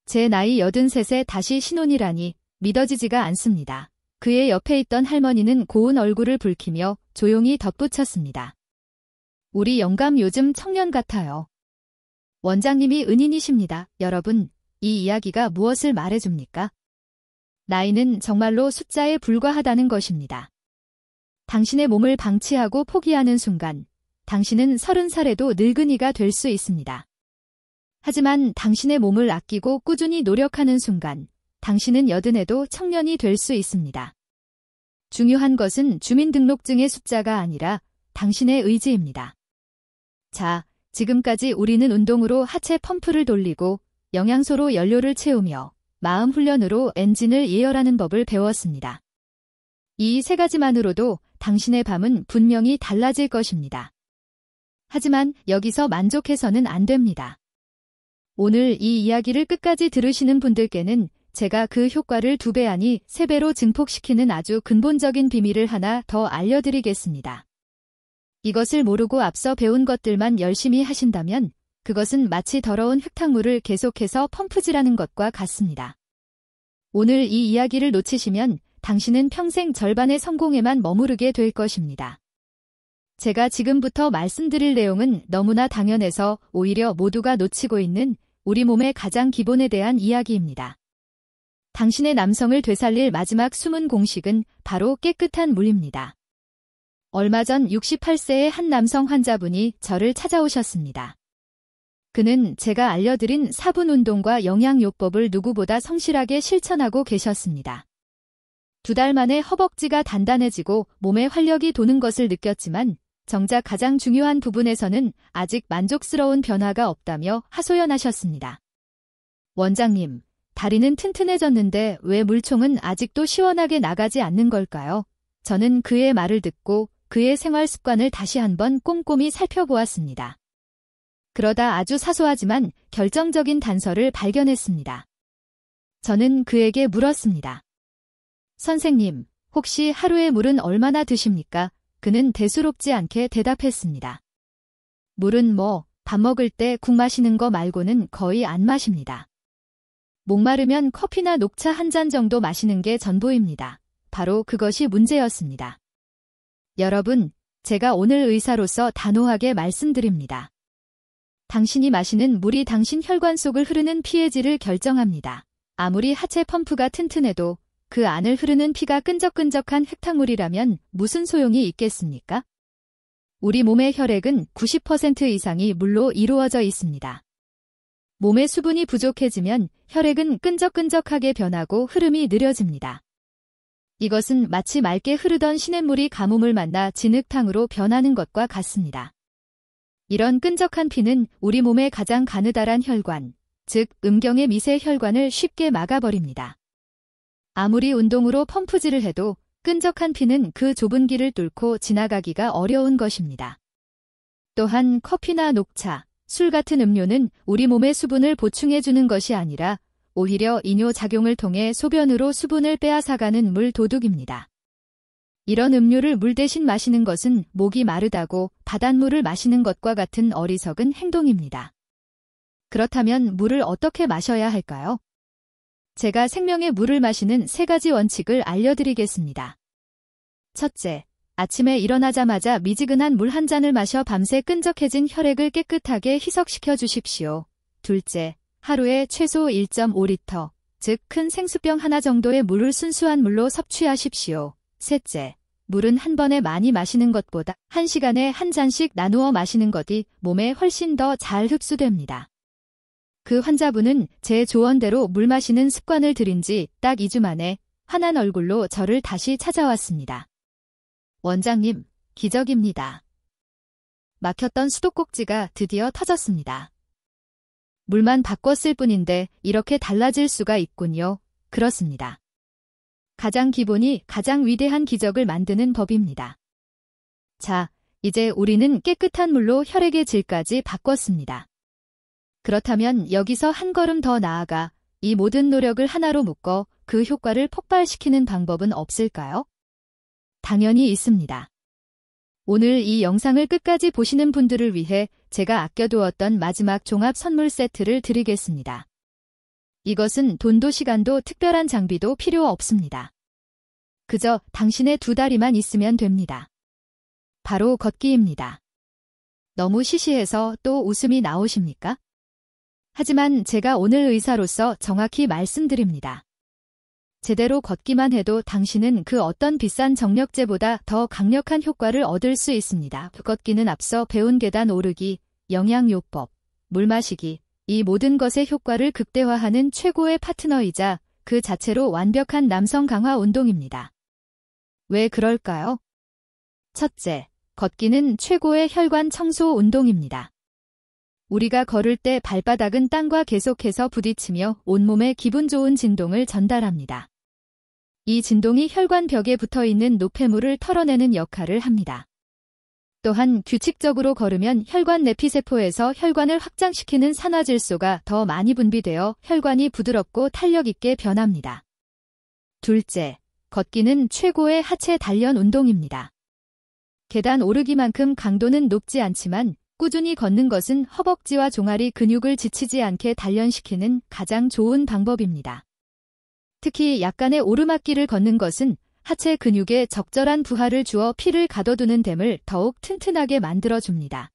Speaker 1: 제 나이 83에 다시 신혼이라니 믿어지지가 않습니다. 그의 옆에 있던 할머니는 고운 얼굴을 붉히며 조용히 덧붙였습니다. 우리 영감 요즘 청년 같아요. 원장님이 은인이십니다. 여러분, 이 이야기가 무엇을 말해줍니까? 나이는 정말로 숫자에 불과하다는 것입니다. 당신의 몸을 방치하고 포기하는 순간, 당신은 30살에도 늙은이가 될 수 있습니다. 하지만 당신의 몸을 아끼고 꾸준히 노력하는 순간, 당신은 80에도 청년이 될 수 있습니다. 중요한 것은 주민등록증의 숫자가 아니라 당신의 의지입니다. 자, 지금까지 우리는 운동으로 하체 펌프를 돌리고 영양소로 연료를 채우며 마음 훈련으로 엔진을 예열하는 법을 배웠습니다. 이 3가지만으로도 당신의 밤은 분명히 달라질 것입니다. 하지만 여기서 만족해서는 안 됩니다. 오늘 이 이야기를 끝까지 들으시는 분들께는 제가 그 효과를 2배 아니 3배로 증폭시키는 아주 근본적인 비밀을 하나 더 알려드리겠습니다. 이것을 모르고 앞서 배운 것들만 열심히 하신다면 그것은 마치 더러운 흙탕물을 계속해서 펌프질하는 것과 같습니다. 오늘 이 이야기를 놓치시면 당신은 평생 절반의 성공에만 머무르게 될 것입니다. 제가 지금부터 말씀드릴 내용은 너무나 당연해서 오히려 모두가 놓치고 있는 우리 몸의 가장 기본에 대한 이야기입니다. 당신의 남성을 되살릴 마지막 숨은 공식은 바로 깨끗한 물입니다. 얼마 전 68세의 한 남성 환자분이 저를 찾아오셨습니다. 그는 제가 알려드린 4분 운동과 영양요법을 누구보다 성실하게 실천하고 계셨습니다. 2달 만에 허벅지가 단단해지고 몸에 활력이 도는 것을 느꼈지만 정작 가장 중요한 부분에서는 아직 만족스러운 변화가 없다며 하소연하셨습니다. 원장님, 다리는 튼튼해졌는데 왜 물총은 아직도 시원하게 나가지 않는 걸까요? 저는 그의 말을 듣고 그의 생활 습관을 다시 한번 꼼꼼히 살펴보았습니다. 그러다 아주 사소하지만 결정적인 단서를 발견했습니다. 저는 그에게 물었습니다. 선생님, 혹시 하루에 물은 얼마나 드십니까? 그는 대수롭지 않게 대답했습니다. 물은 밥 먹을 때 국 마시는 거 말고는 거의 안 마십니다. 목마르면 커피나 녹차 한 잔 정도 마시는 게 전부입니다. 바로 그것이 문제였습니다. 여러분, 제가 오늘 의사로서 단호하게 말씀드립니다. 당신이 마시는 물이 당신 혈관 속을 흐르는 피의 질을 결정합니다. 아무리 하체 펌프가 튼튼해도 그 안을 흐르는 피가 끈적끈적한 흙탕물이라면 무슨 소용이 있겠습니까? 우리 몸의 혈액은 90% 이상이 물로 이루어져 있습니다. 몸의 수분이 부족해지면 혈액은 끈적끈적하게 변하고 흐름이 느려집니다. 이것은 마치 맑게 흐르던 시냇물이 가뭄을 만나 진흙탕으로 변하는 것과 같습니다. 이런 끈적한 피는 우리 몸의 가장 가느다란 혈관, 즉 음경의 미세 혈관을 쉽게 막아버립니다. 아무리 운동으로 펌프질을 해도 끈적한 피는 그 좁은 길을 뚫고 지나가기가 어려운 것입니다. 또한 커피나 녹차, 술 같은 음료는 우리 몸의 수분을 보충해주는 것이 아니라 오히려 이뇨작용을 통해 소변으로 수분을 빼앗아가는 물 도둑입니다. 이런 음료를 물 대신 마시는 것은 목이 마르다고 바닷물을 마시는 것과 같은 어리석은 행동입니다. 그렇다면 물을 어떻게 마셔야 할까요? 제가 생명의 물을 마시는 3가지 원칙을 알려드리겠습니다. 첫째, 아침에 일어나자마자 미지근한 물 한 잔을 마셔 밤새 끈적해진 혈액을 깨끗하게 희석시켜 주십시오. 둘째, 하루에 최소 1.5리터, 즉 큰 생수병 하나 정도의 물을 순수한 물로 섭취하십시오. 셋째, 물은 한 번에 많이 마시는 것보다 1시간에 한 잔씩 나누어 마시는 것이 몸에 훨씬 더 잘 흡수됩니다. 그 환자분은 제 조언대로 물 마시는 습관을 들인 지 딱 2주 만에 환한 얼굴로 저를 다시 찾아왔습니다. 원장님, 기적입니다. 막혔던 수도꼭지가 드디어 터졌습니다. 물만 바꿨을 뿐인데 이렇게 달라질 수가 있군요. 그렇습니다. 가장 기본이 가장 위대한 기적을 만드는 법입니다. 자, 이제 우리는 깨끗한 물로 혈액의 질까지 바꿨습니다. 그렇다면 여기서 한 걸음 더 나아가 이 모든 노력을 하나로 묶어 그 효과를 폭발시키는 방법은 없을까요? 당연히 있습니다. 오늘 이 영상을 끝까지 보시는 분들을 위해 제가 아껴두었던 마지막 종합 선물 세트를 드리겠습니다. 이것은 돈도 시간도 특별한 장비도 필요 없습니다. 그저 당신의 2다리만 있으면 됩니다. 바로 걷기입니다. 너무 시시해서 또 웃음이 나오십니까? 하지만 제가 오늘 의사로서 정확히 말씀드립니다. 제대로 걷기만 해도 당신은 그 어떤 비싼 정력제보다 더 강력한 효과를 얻을 수 있습니다. 걷기는 앞서 배운 계단 오르기, 영양요법, 물 마시기, 이 모든 것의 효과를 극대화하는 최고의 파트너이자 그 자체로 완벽한 남성 강화 운동입니다. 왜 그럴까요? 첫째, 걷기는 최고의 혈관 청소 운동입니다. 우리가 걸을 때 발바닥은 땅과 계속해서 부딪히며 온몸에 기분 좋은 진동을 전달합니다. 이 진동이 혈관 벽에 붙어있는 노폐물을 털어내는 역할을 합니다. 또한 규칙적으로 걸으면 혈관 내피세포에서 혈관을 확장시키는 산화질소가 더 많이 분비되어 혈관이 부드럽고 탄력 있게 변합니다. 둘째, 걷기는 최고의 하체 단련 운동입니다. 계단 오르기만큼 강도는 높지 않지만 꾸준히 걷는 것은 허벅지와 종아리 근육을 지치지 않게 단련시키는 가장 좋은 방법입니다. 특히 약간의 오르막길을 걷는 것은 하체 근육에 적절한 부하를 주어 피를 가둬두는 댐을 더욱 튼튼하게 만들어줍니다.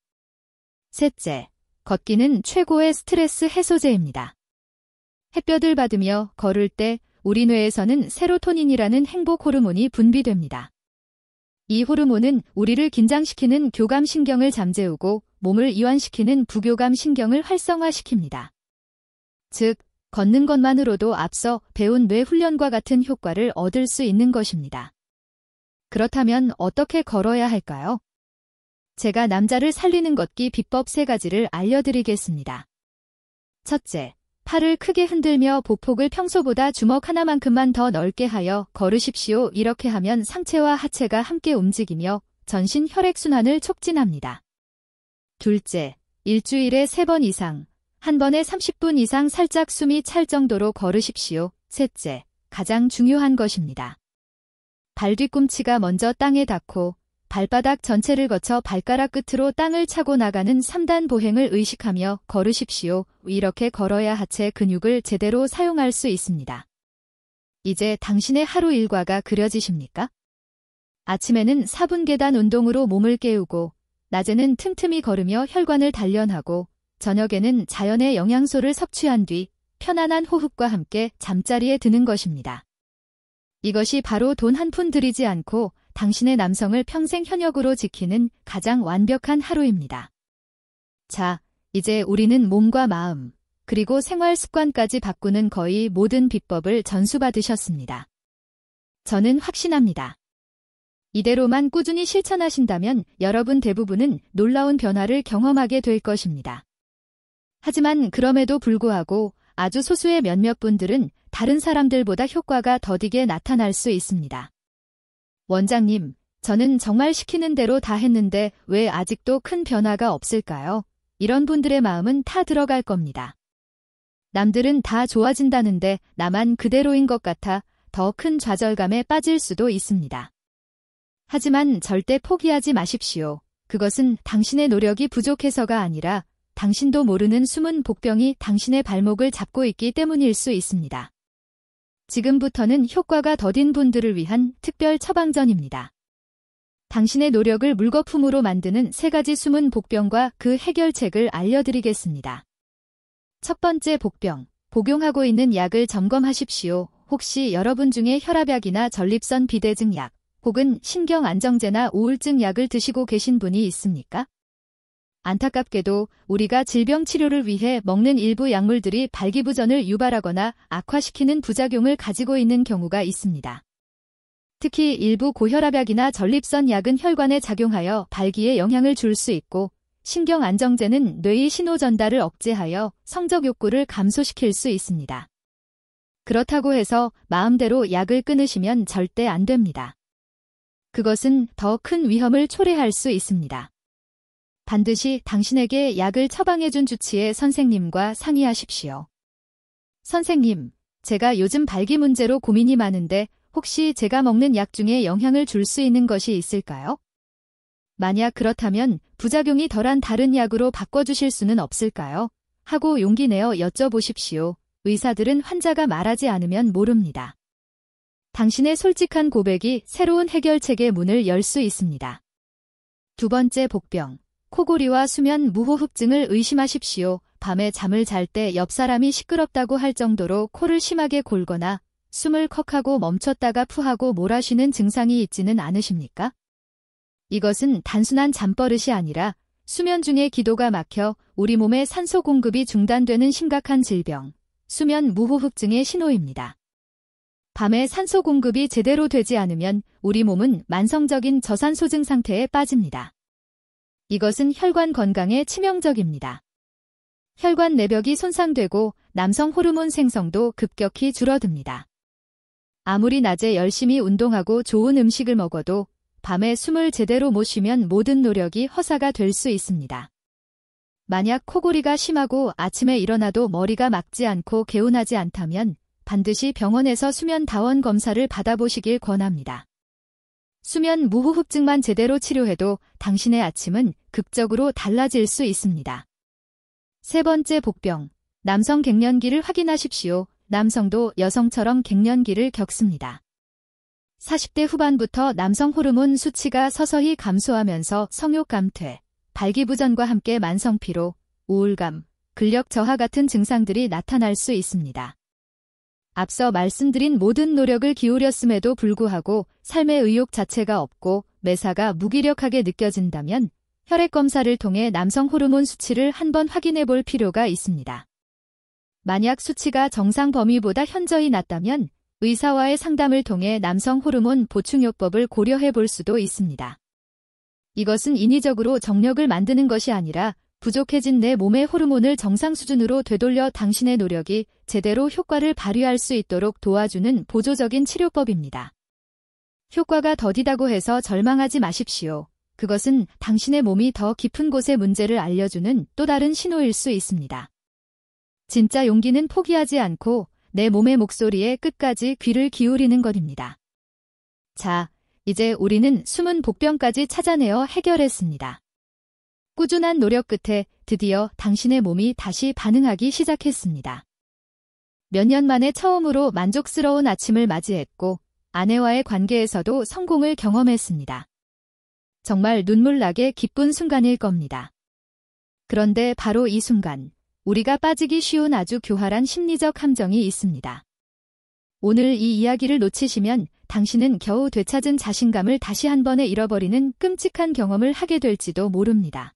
Speaker 1: 셋째, 걷기는 최고의 스트레스 해소제입니다. 햇볕을 받으며 걸을 때 우리 뇌에서는 세로토닌이라는 행복 호르몬이 분비됩니다. 이 호르몬은 우리를 긴장시키는 교감신경을 잠재우고 몸을 이완시키는 부교감신경을 활성화시킵니다. 즉, 걷는 것만으로도 앞서 배운 뇌 훈련과 같은 효과를 얻을 수 있는 것입니다. 그렇다면 어떻게 걸어야 할까요? 제가 남자를 살리는 걷기 비법 3가지를 알려드리겠습니다. 첫째, 팔을 크게 흔들며 보폭을 평소보다 주먹 하나만큼만 더 넓게 하여 걸으십시오. 이렇게 하면 상체와 하체가 함께 움직이며 전신 혈액순환을 촉진합니다. 둘째, 일주일에 3번 이상, 한 번에 30분 이상 살짝 숨이 찰 정도로 걸으십시오. 셋째, 가장 중요한 것입니다. 발 뒤꿈치가 먼저 땅에 닿고 발바닥 전체를 거쳐 발가락 끝으로 땅을 차고 나가는 3단 보행을 의식하며 걸으십시오. 이렇게 걸어야 하체 근육을 제대로 사용할 수 있습니다. 이제 당신의 하루 일과가 그려지십니까? 아침에는 4분 계단 운동으로 몸을 깨우고, 낮에는 틈틈이 걸으며 혈관을 단련하고, 저녁에는 자연의 영양소를 섭취한 뒤 편안한 호흡과 함께 잠자리에 드는 것입니다. 이것이 바로 돈 한 푼 들이지 않고 당신의 남성을 평생 현역으로 지키는 가장 완벽한 하루입니다. 자, 이제 우리는 몸과 마음, 그리고 생활 습관까지 바꾸는 거의 모든 비법을 전수받으셨습니다. 저는 확신합니다. 이대로만 꾸준히 실천하신다면 여러분 대부분은 놀라운 변화를 경험하게 될 것입니다. 하지만 그럼에도 불구하고 아주 소수의 몇몇 분들은 다른 사람들보다 효과가 더디게 나타날 수 있습니다. 원장님, 저는 정말 시키는 대로 다 했는데 왜 아직도 큰 변화가 없을까요? 이런 분들의 마음은 타 들어갈 겁니다. 남들은 다 좋아진다는데 나만 그대로인 것 같아 더 큰 좌절감에 빠질 수도 있습니다. 하지만 절대 포기하지 마십시오. 그것은 당신의 노력이 부족해서가 아니라 당신도 모르는 숨은 복병이 당신의 발목을 잡고 있기 때문일 수 있습니다. 지금부터는 효과가 더딘 분들을 위한 특별 처방전입니다. 당신의 노력을 물거품으로 만드는 3가지 숨은 복병과 그 해결책을 알려드리겠습니다. 첫 번째 복병, 복용하고 있는 약을 점검하십시오. 혹시 여러분 중에 혈압약이나 전립선 비대증 약, 혹은 신경안정제나 우울증 약을 드시고 계신 분이 있습니까? 안타깝게도 우리가 질병 치료를 위해 먹는 일부 약물들이 발기부전을 유발하거나 악화시키는 부작용을 가지고 있는 경우가 있습니다. 특히 일부 고혈압약이나 전립선 약은 혈관에 작용하여 발기에 영향을 줄 수 있고, 신경안정제는 뇌의 신호 전달을 억제하여 성적 욕구를 감소시킬 수 있습니다. 그렇다고 해서 마음대로 약을 끊으시면 절대 안 됩니다. 그것은 더 큰 위험을 초래할 수 있습니다. 반드시 당신에게 약을 처방해준 주치의 선생님과 상의하십시오. 선생님, 제가 요즘 발기 문제로 고민이 많은데 혹시 제가 먹는 약 중에 영향을 줄 수 있는 것이 있을까요? 만약 그렇다면 부작용이 덜한 다른 약으로 바꿔주실 수는 없을까요? 하고 용기 내어 여쭤보십시오. 의사들은 환자가 말하지 않으면 모릅니다. 당신의 솔직한 고백이 새로운 해결책의 문을 열 수 있습니다. 두 번째 복병, 코골이와 수면 무호흡증을 의심하십시오. 밤에 잠을 잘 때 옆 사람이 시끄럽다고 할 정도로 코를 심하게 골거나 숨을 컥하고 멈췄다가 푸하고 몰아쉬는 증상이 있지는 않으십니까? 이것은 단순한 잠버릇이 아니라 수면 중에 기도가 막혀 우리 몸의 산소 공급이 중단되는 심각한 질병, 수면 무호흡증의 신호입니다. 밤에 산소 공급이 제대로 되지 않으면 우리 몸은 만성적인 저산소증 상태에 빠집니다. 이것은 혈관 건강에 치명적입니다. 혈관 내벽이 손상되고 남성 호르몬 생성도 급격히 줄어듭니다. 아무리 낮에 열심히 운동하고 좋은 음식을 먹어도 밤에 숨을 제대로 못 쉬면 모든 노력이 허사가 될 수 있습니다. 만약 코골이가 심하고 아침에 일어나도 머리가 맑지 않고 개운하지 않다면 반드시 병원에서 수면 다원 검사를 받아보시길 권합니다. 수면 무호흡증만 제대로 치료해도 당신의 아침은 극적으로 달라질 수 있습니다. 세 번째 복병, 남성 갱년기를 확인하십시오. 남성도 여성처럼 갱년기를 겪습니다. 40대 후반부터 남성 호르몬 수치가 서서히 감소하면서 성욕 감퇴, 발기부전과 함께 만성피로, 우울감, 근력 저하 같은 증상들이 나타날 수 있습니다. 앞서 말씀드린 모든 노력을 기울였음에도 불구하고 삶의 의욕 자체가 없고 매사가 무기력하게 느껴진다면 혈액 검사를 통해 남성 호르몬 수치를 한번 확인해 볼 필요가 있습니다. 만약 수치가 정상 범위보다 현저히 낮다면 의사와의 상담을 통해 남성 호르몬 보충요법을 고려해 볼 수도 있습니다. 이것은 인위적으로 정력을 만드는 것이 아니라 부족해진 내 몸의 호르몬을 정상 수준으로 되돌려 당신의 노력이 제대로 효과를 발휘할 수 있도록 도와주는 보조적인 치료법입니다. 효과가 더디다고 해서 절망하지 마십시오. 그것은 당신의 몸이 더 깊은 곳의 문제를 알려주는 또 다른 신호일 수 있습니다. 진짜 용기는 포기하지 않고 내 몸의 목소리에 끝까지 귀를 기울이는 것입니다. 자, 이제 우리는 숨은 복병까지 찾아내어 해결했습니다. 꾸준한 노력 끝에 드디어 당신의 몸이 다시 반응하기 시작했습니다. 몇 년 만에 처음으로 만족스러운 아침을 맞이했고 아내와의 관계에서도 성공을 경험했습니다. 정말 눈물나게 기쁜 순간일 겁니다. 그런데 바로 이 순간, 우리가 빠지기 쉬운 아주 교활한 심리적 함정이 있습니다. 오늘 이 이야기를 놓치시면 당신은 겨우 되찾은 자신감을 다시 한 번에 잃어버리는 끔찍한 경험을 하게 될지도 모릅니다.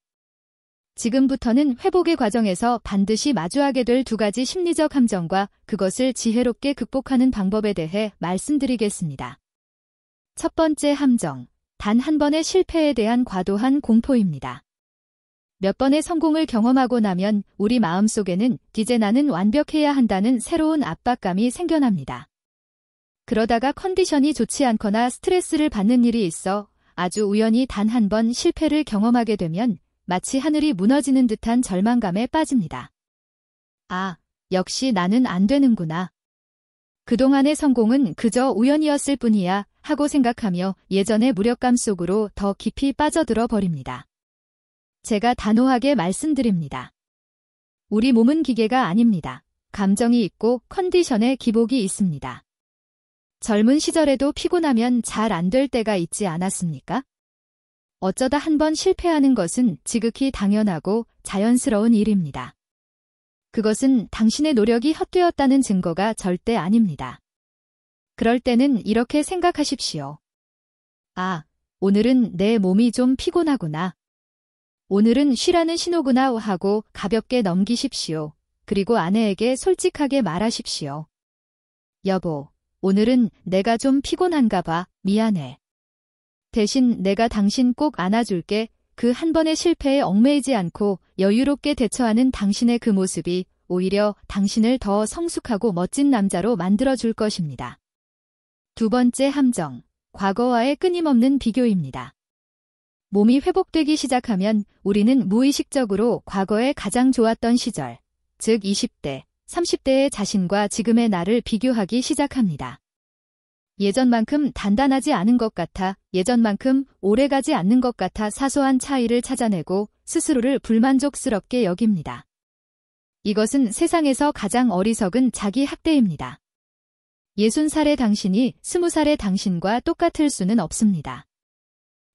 Speaker 1: 지금부터는 회복의 과정에서 반드시 마주하게 될 두 가지 심리적 함정과 그것을 지혜롭게 극복하는 방법에 대해 말씀드리겠습니다. 첫 번째 함정, 단 한 번의 실패에 대한 과도한 공포입니다. 몇 번의 성공을 경험하고 나면 우리 마음속에는 이제 나는 완벽해야 한다는 새로운 압박감이 생겨납니다. 그러다가 컨디션이 좋지 않거나 스트레스를 받는 일이 있어 아주 우연히 단 한 번 실패를 경험하게 되면 마치 하늘이 무너지는 듯한 절망감에 빠집니다. 아, 역시 나는 안 되는구나. 그동안의 성공은 그저 우연이었을 뿐이야 하고 생각하며 예전의 무력감 속으로 더 깊이 빠져들어 버립니다. 제가 단호하게 말씀드립니다. 우리 몸은 기계가 아닙니다. 감정이 있고 컨디션에 기복이 있습니다. 젊은 시절에도 피곤하면 잘 안 될 때가 있지 않았습니까? 어쩌다 한 번 실패하는 것은 지극히 당연하고 자연스러운 일입니다. 그것은 당신의 노력이 헛되었다는 증거가 절대 아닙니다. 그럴 때는 이렇게 생각하십시오. 아, 오늘은 내 몸이 좀 피곤하구나. 오늘은 쉬라는 신호구나 하고 가볍게 넘기십시오. 그리고 아내에게 솔직하게 말하십시오. 여보, 오늘은 내가 좀 피곤한가 봐. 미안해. 대신 내가 당신 꼭 안아줄게. 그 한 번의 실패에 얽매이지 않고 여유롭게 대처하는 당신의 그 모습이 오히려 당신을 더 성숙하고 멋진 남자로 만들어줄 것입니다. 두 번째 함정, 과거와의 끊임없는 비교입니다. 몸이 회복되기 시작하면 우리는 무의식적으로 과거에 가장 좋았던 시절, 즉 20대, 30대의 자신과 지금의 나를 비교하기 시작합니다. 예전만큼 단단하지 않은 것 같아, 예전만큼 오래가지 않는 것 같아 사소한 차이를 찾아내고 스스로를 불만족스럽게 여깁니다. 이것은 세상에서 가장 어리석은 자기 학대입니다. 60살의 당신이 20살의 당신과 똑같을 수는 없습니다.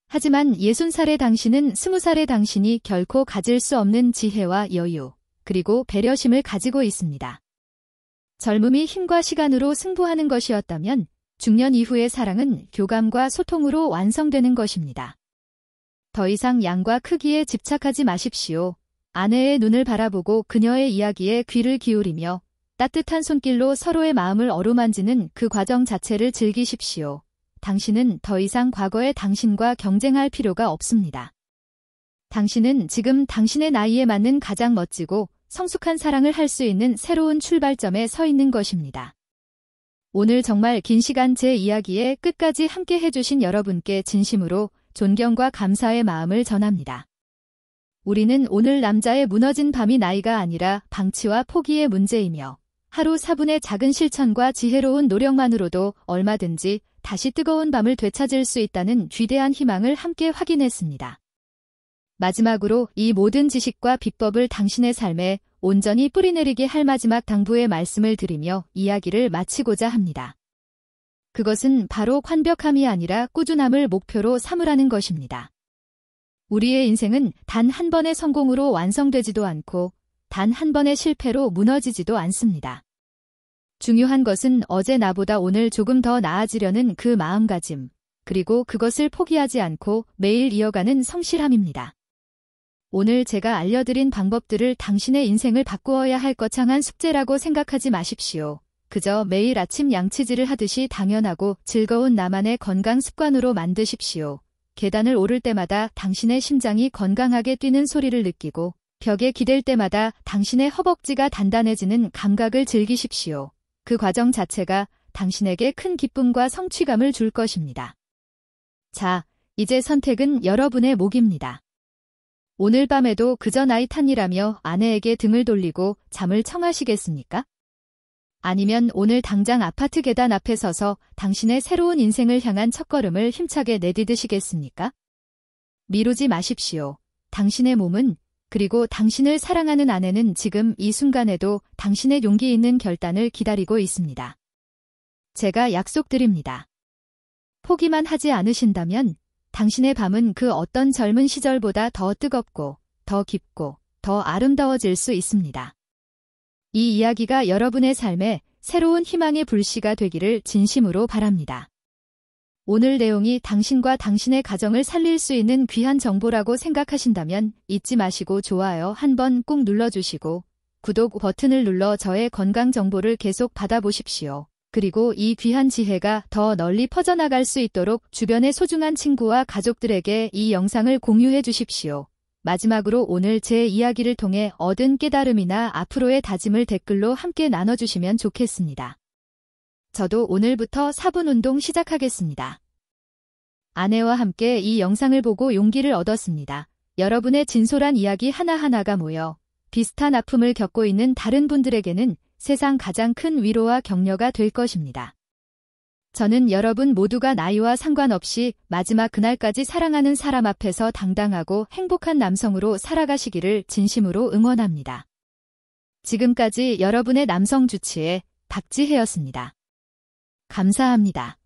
Speaker 1: 하지만 60살의 당신은 20살의 당신이 결코 가질 수 없는 지혜와 여유, 그리고 배려심을 가지고 있습니다. 젊음이 힘과 시간으로 승부하는 것이었다면 중년 이후의 사랑은 교감과 소통으로 완성되는 것입니다. 더 이상 양과 크기에 집착하지 마십시오. 아내의 눈을 바라보고 그녀의 이야기에 귀를 기울이며 따뜻한 손길로 서로의 마음을 어루만지는 그 과정 자체를 즐기십시오. 당신은 더 이상 과거의 당신과 경쟁할 필요가 없습니다. 당신은 지금 당신의 나이에 맞는 가장 멋지고 성숙한 사랑을 할 수 있는 새로운 출발점에 서 있는 것입니다. 오늘 정말 긴 시간 제 이야기에 끝까지 함께 해주신 여러분께 진심으로 존경과 감사의 마음을 전합니다. 우리는 오늘 남자의 무너진 밤이 나이가 아니라 방치와 포기의 문제이며 하루 4분의 작은 실천과 지혜로운 노력만으로도 얼마든지 다시 뜨거운 밤을 되찾을 수 있다는 위대한 희망을 함께 확인했습니다. 마지막으로 이 모든 지식과 비법을 당신의 삶에 온전히 뿌리내리게 할 마지막 당부의 말씀을 드리며 이야기를 마치고자 합니다. 그것은 바로 완벽함이 아니라 꾸준함을 목표로 삼으라는 것입니다. 우리의 인생은 단 한 번의 성공으로 완성되지도 않고 단 한 번의 실패로 무너지지도 않습니다. 중요한 것은 어제 나보다 오늘 조금 더 나아지려는 그 마음가짐, 그리고 그것을 포기하지 않고 매일 이어가는 성실함입니다. 오늘 제가 알려드린 방법들을 당신의 인생을 바꾸어야 할 거창한 숙제라고 생각하지 마십시오. 그저 매일 아침 양치질을 하듯이 당연하고 즐거운 나만의 건강 습관으로 만드십시오. 계단을 오를 때마다 당신의 심장이 건강하게 뛰는 소리를 느끼고 벽에 기댈 때마다 당신의 허벅지가 단단해지는 감각을 즐기십시오. 그 과정 자체가 당신에게 큰 기쁨과 성취감을 줄 것입니다. 자, 이제 선택은 여러분의 몫입니다. 오늘 밤에도 그저 나이 탓이라며 아내에게 등을 돌리고 잠을 청하시겠습니까? 아니면 오늘 당장 아파트 계단 앞에 서서 당신의 새로운 인생을 향한 첫걸음을 힘차게 내디디시겠습니까? 미루지 마십시오. 당신의 몸은, 그리고 당신을 사랑하는 아내는 지금 이 순간에도 당신의 용기 있는 결단을 기다리고 있습니다. 제가 약속드립니다. 포기만 하지 않으신다면 당신의 밤은 그 어떤 젊은 시절보다 더 뜨겁고, 더 깊고, 더 아름다워질 수 있습니다. 이 이야기가 여러분의 삶에 새로운 희망의 불씨가 되기를 진심으로 바랍니다. 오늘 내용이 당신과 당신의 가정을 살릴 수 있는 귀한 정보라고 생각하신다면 잊지 마시고 좋아요 한번 꾹 눌러주시고 구독 버튼을 눌러 저의 건강 정보를 계속 받아보십시오. 그리고 이 귀한 지혜가 더 널리 퍼져나갈 수 있도록 주변의 소중한 친구와 가족들에게 이 영상을 공유해 주십시오. 마지막으로 오늘 제 이야기를 통해 얻은 깨달음이나 앞으로의 다짐을 댓글로 함께 나눠주시면 좋겠습니다. 저도 오늘부터 4분 운동 시작하겠습니다. 아내와 함께 이 영상을 보고 용기를 얻었습니다. 여러분의 진솔한 이야기 하나하나가 모여 비슷한 아픔을 겪고 있는 다른 분들에게는 세상 가장 큰 위로와 격려가 될 것입니다. 저는 여러분 모두가 나이와 상관없이 마지막 그날까지 사랑하는 사람 앞에서 당당하고 행복한 남성으로 살아가시기를 진심으로 응원합니다. 지금까지 여러분의 남성 주치의 박지혜였습니다. 감사합니다.